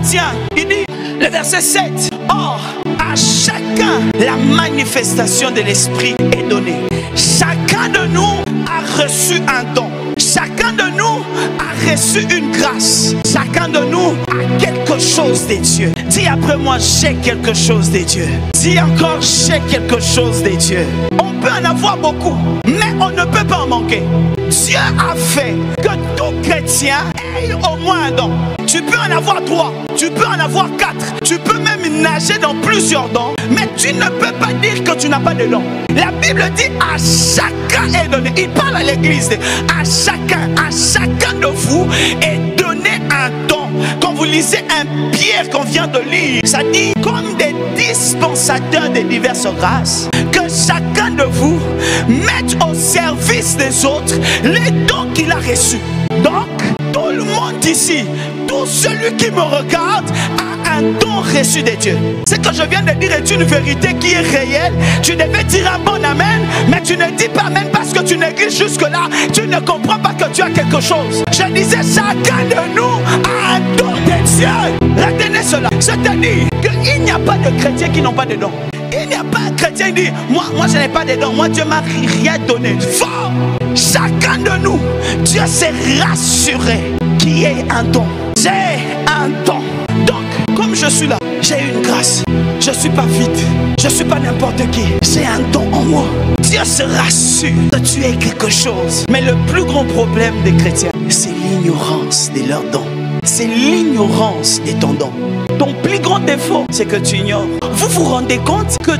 chrétiens, il dit, le verset 7, or, à chacun, la manifestation de l'esprit est donnée. Chacun de nous a reçu un don. Chacun de nous a reçu une grâce. Chacun de nous a quelque chose de Dieu. Dis après moi, j'ai quelque chose de Dieu. Dis encore, j'ai quelque chose de Dieu. On peut en avoir beaucoup, mais on ne peut pas en manquer. Dieu a fait que tout chrétien ait au moins un don. Tu peux en avoir 3, tu peux en avoir 4, tu peux même nager dans plusieurs dons, mais tu ne peux pas dire que tu n'as pas de don. La Bible dit à chacun est donné. Il parle à l'église. À chacun de vous est donné un don. Quand vous lisez un Pierre qu'on vient de lire, ça dit comme des dispensateurs de diverses grâces, que chacun de vous mette au service des autres les dons qu'il a reçus. Donc, tout le monde ici, tout celui qui me regarde a un don reçu de Dieu. Ce que je viens de dire est une vérité qui est réelle. Tu devais dire un bon amen, mais tu ne dis pas amen parce que tu négliges jusque-là. Tu ne comprends pas que tu as quelque chose. Je disais, chacun de nous a un don de Dieu. Retenez cela. C'est-à-dire qu'il n'y a pas de chrétiens qui n'ont pas de don. Il n'y a pas un chrétien qui dit, moi je n'ai pas de dons, moi Dieu m'a rien donné. Fort! Chacun de nous, Dieu s'est rassuré qu'il y ait un don. J'ai un don. Donc, comme je suis là, j'ai une grâce. Je ne suis pas vide. Je ne suis pas n'importe qui. J'ai un don en moi. Dieu se rassure que tu aies quelque chose. Mais le plus grand problème des chrétiens, c'est l'ignorance de leurs dons. C'est l'ignorance de ton don. Ton plus grand défaut, c'est que tu ignores. Vous vous rendez compte que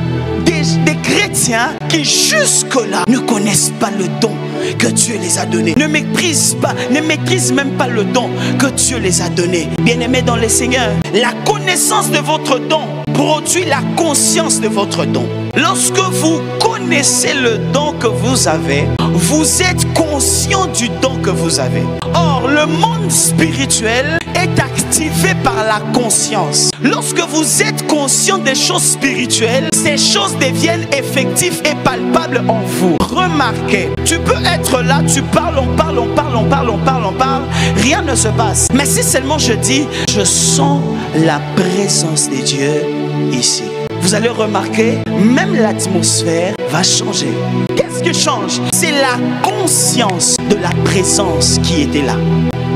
des chrétiens qui jusque-là ne connaissent pas le don que Dieu les a donné, ne maîtrisent même pas le don que Dieu les a donné. Bien-aimés dans le Seigneur, la connaissance de votre don produit la conscience de votre don. Lorsque vous connaissez le don que vous avez, vous êtes conscient du don que vous avez. Or, le monde spirituel est activé par la conscience. Lorsque vous êtes conscient des choses spirituelles, ces choses deviennent effectives et palpables en vous. Remarquez, tu peux être là, tu parles, on parle, rien ne se passe. Mais si seulement je dis, je sens la présence de Dieu ici, vous allez remarquer, même l'atmosphère va changer. Qu'est-ce qui change? C'est la conscience de la présence qui était là.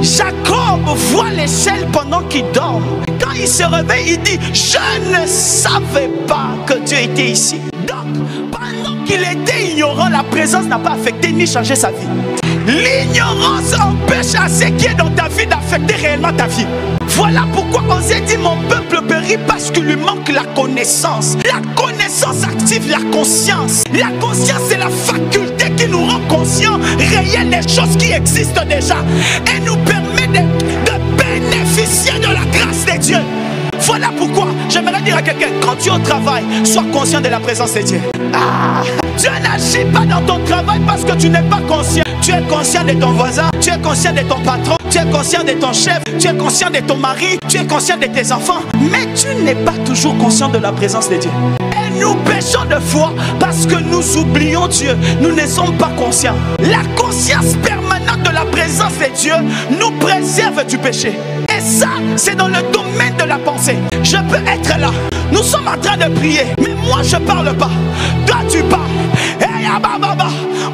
Jacob voit l'échelle pendant qu'il dort. Quand il se réveille, il dit, je ne savais pas que Dieu était ici. Donc, pendant qu'il était ignorant, la présence n'a pas affecté ni changé sa vie. L'ignorance empêche à ce qui est dans ta vie d'affecter réellement ta vie. Voilà pourquoi on s'est dit, mon peuple périt parce qu'il lui manque la connaissance. La connaissance active la conscience. La conscience, c'est la faculté qui nous rend conscients réels des choses qui existent déjà et nous permet de bénéficier de la grâce de Dieu. Voilà pourquoi j'aimerais dire à quelqu'un, quand tu es au travail, sois conscient de la présence de Dieu. Dieu n'agit pas dans ton travail parce que tu n'es pas conscient. Tu es conscient de ton voisin, tu es conscient de ton patron, tu es conscient de ton chef, tu es conscient de ton mari, tu es conscient de tes enfants, mais tu n'es pas toujours conscient de la présence de Dieu. Et nous péchons de foi parce que nous oublions Dieu. Nous ne sommes pas conscients. La conscience permanente de la présence de Dieu nous préserve du péché. Et ça, c'est dans le domaine de la pensée. Je peux être là. Nous sommes en train de prier, mais moi je ne parle pas. Toi tu parles. Hey,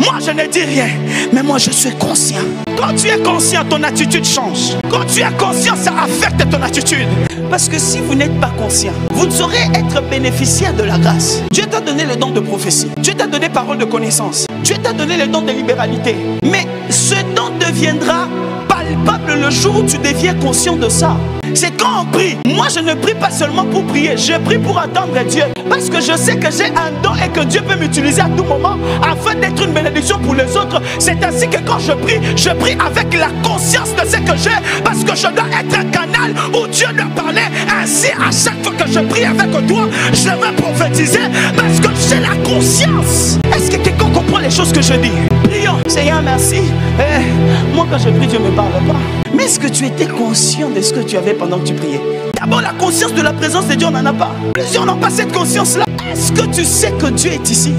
moi je ne dis rien, mais moi je suis conscient. Quand tu es conscient, ton attitude change. Quand tu es conscient, ça affecte ton attitude. Parce que si vous n'êtes pas conscient, vous ne saurez être bénéficiaire de la grâce. Dieu t'a donné le don de prophétie. Dieu t'a donné parole de connaissance. Dieu t'a donné le don de libéralité. Mais ce don deviendra palpable le jour où tu deviens conscient de ça. C'est quand on prie. Moi je ne prie pas seulement pour prier, je prie pour attendre Dieu. Parce que je sais que j'ai un don et que Dieu peut m'utiliser à tout moment afin d'être une bénédiction pour les autres. C'est ainsi que quand je prie avec la conscience de ce que j'ai. Parce que je dois être un canal où Dieu doit parler. Ainsi à chaque fois que je prie avec toi, je vais prophétiser parce que j'ai la conscience. Est-ce que quelqu'un comprend les choses que je dis? Prions. Seigneur merci. Moi quand je prie, Dieu ne me parle pas. Mais est-ce que tu étais conscient de ce que tu avais pendant que tu priais? D'abord, la conscience de la présence de Dieu, on n'en a pas. Plusieurs n'ont pas cette conscience-là. Est-ce que tu sais que Dieu est ici?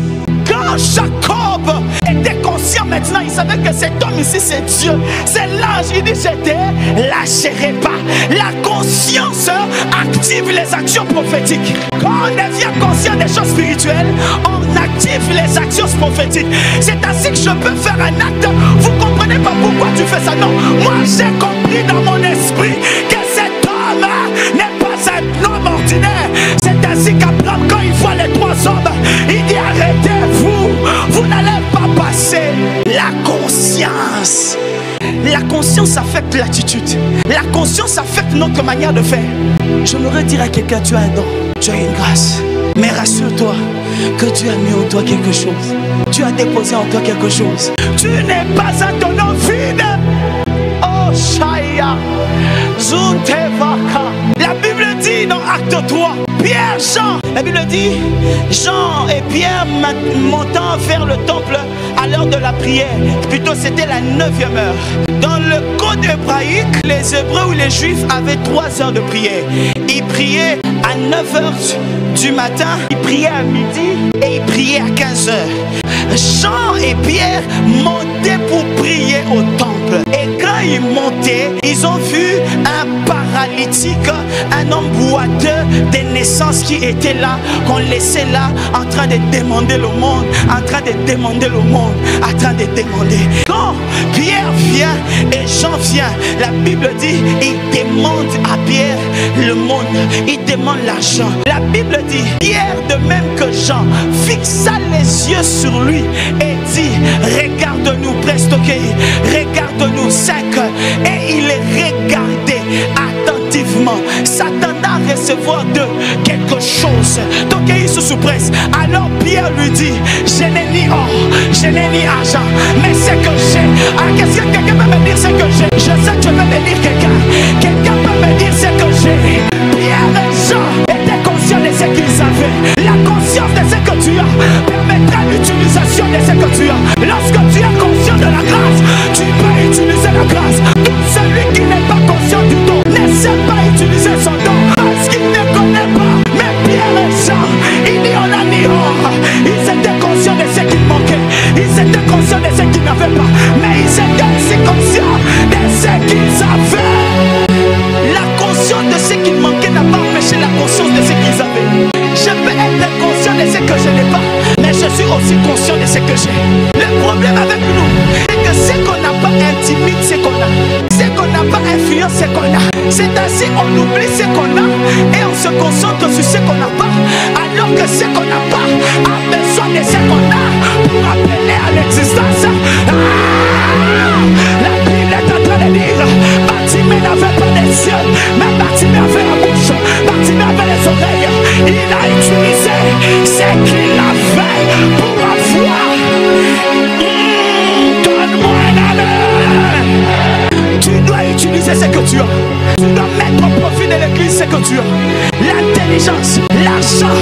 Quand Jacob était conscient maintenant, il savait que cet homme ici, c'est Dieu. C'est l'ange. Il dit, je ne te lâcherai pas. La conscience active les actions prophétiques. Quand on devient conscient des choses spirituelles, on active les actions prophétiques. C'est ainsi que je peux faire un acte. Vous comprenez pas pourquoi tu fais ça? Non, moi j'ai compris dans mon esprit que cet homme n'est pas un homme ordinaire. C'est ainsi qu'Abraham, quand il voit les trois hommes, il dit arrêtez-vous, vous n'allez pas passer. La conscience. La conscience affecte l'attitude. La conscience affecte notre manière de faire. J'aimerais dire à quelqu'un, tu as un don, tu as une grâce. Mais rassure-toi que Dieu a mis en toi quelque chose. Tu as déposé en toi quelque chose. Tu n'es pas un tonneau vide. Oh Shaya Zuntevaka. La Bible dit dans Acte 3, Pierre, Jean, la Bible dit, Jean et Pierre montant vers le temple à l'heure de la prière. Plutôt c'était la 9e heure. Dans le code hébraïque, les Hébreux ou les Juifs avaient 3 heures de prière. Ils priaient à 9 heures du matin, ils priaient à midi et ils priaient à 15 heures. Jean et Pierre montaient pour prier au temple. Et quand ils montaient, ils ont vu un paralytique, un homme boiteux des naissances qui était là, qu'on laissait là, en train de demander le monde, en train de demander le monde, en train de demander. Quand Pierre vient et Jean vient, la Bible dit, il demande à Pierre le monde, il demande l'argent. La Bible dit, Pierre de même que Jean fixa les yeux sur lui et dit, regarde-nous, presto que regarde-nous 5. Et il les regardait attentivement, s'attendant à recevoir de quelque chose. Donc il se surpresse. Alors Pierre lui dit, je n'ai ni or, je n'ai ni argent, mais c'est que j'ai. Ah, qu'est-ce que quelqu'un peut me dire ce que j'ai? Je sais que tu veux me dire quelqu'un. Quelqu'un peut me dire ce que j'ai. Pierre et Jean étaient conscients de ce qu'ils avaient. La conscience de ce que tu as permettra l'utilisation de ce que tu as. Lorsque tu es conscient de la grâce, tu peux utiliser la grâce. Tout celui qui n'est pas conscient du don ne sait pas utiliser son don parce qu'il ne connaît pas. Mais Pierre et Jean, il dit on a ni or. Ils étaient conscients de ce qu'il manquait. Ils étaient conscients de ce qu'ils n'avaient pas. Mais ils étaient aussi conscients de ce qu'ils avaient. La conscience de ce qu'il manquait n'a pas empêché la conscience de ce qu'ils avaient. Je peux être conscient de ce que je n'ai pas, mais je suis aussi conscient de ce que j'ai. Le problème avec nous est que ce qu'on n'a pas intimide ce qu'on a. Ce qu'on n'a pas influence ce qu'on a. C'est ainsi on oublie ce qu'on a et on se concentre sur ce qu'on n'a pas, alors que ce qu'on n'a pas a besoin de ce qu'on a pour appeler à l'existence. La Bible est en train de dire, Bartimée n'avait pas des yeux, mais Bartimée avait la bouche, Bartimée avait les oreilles. Il a utilisé ce qu'il avait pour avoir. Donne-moi un amen. Tu dois utiliser ce que tu as. Tu dois mettre au profit de l'église ce que tu as. L'intelligence, l'argent,